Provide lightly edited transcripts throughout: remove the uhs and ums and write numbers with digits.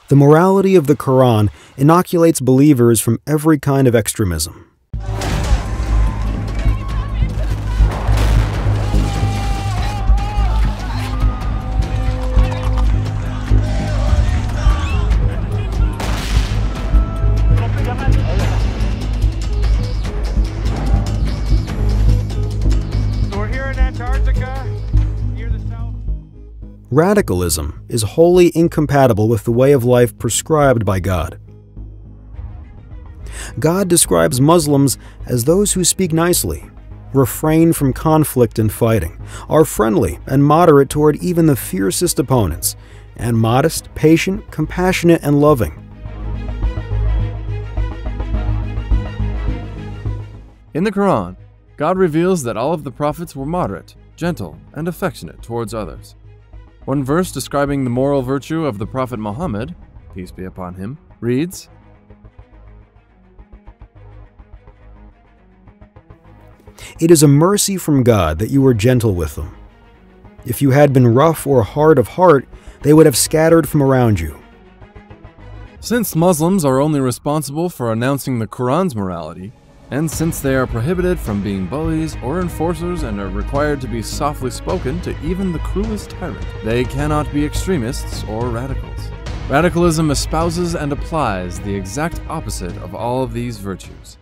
The morality of the Quran inoculates believers from every kind of extremism. Radicalism is wholly incompatible with the way of life prescribed by God. God describes Muslims as those who speak nicely, refrain from conflict and fighting, are friendly and moderate toward even the fiercest opponents, and modest, patient, compassionate, and loving. In the Quran, God reveals that all of the prophets were moderate, gentle, and affectionate towards others. One verse describing the moral virtue of the Prophet Muhammad, peace be upon him, reads, "It is a mercy from God that you were gentle with them. If you had been rough or hard of heart, they would have scattered from around you." Since Muslims are only responsible for announcing the Quran's morality, and since they are prohibited from being bullies or enforcers and are required to be softly spoken to even the cruelest tyrant, they cannot be extremists or radicals. Radicalism espouses and applies the exact opposite of all of these virtues.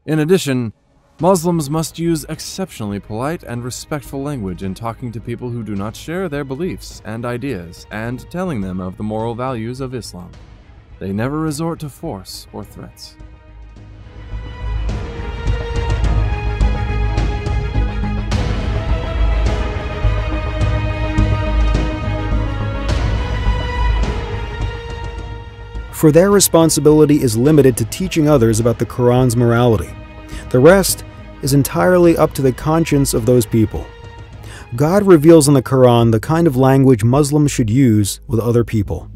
In addition, Muslims must use exceptionally polite and respectful language in talking to people who do not share their beliefs and ideas and telling them of the moral values of Islam. They never resort to force or threats. For their responsibility is limited to teaching others about the Quran's morality. The rest is entirely up to the conscience of those people. God reveals in the Quran the kind of language Muslims should use with other people.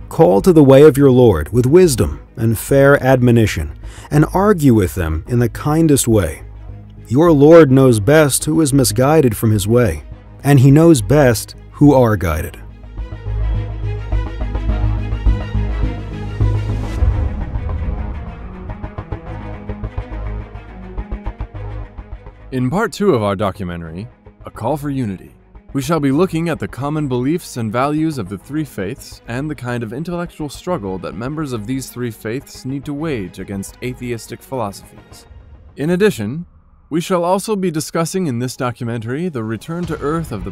Call to the way of your Lord with wisdom and fair admonition, and argue with them in the kindest way. Your Lord knows best who is misguided from his way, and he knows best who are guided. In part 2 of our documentary, A Call for Unity, we shall be looking at the common beliefs and values of the three faiths and the kind of intellectual struggle that members of these three faiths need to wage against atheistic philosophies. In addition, we shall also be discussing in this documentary the return to Earth of the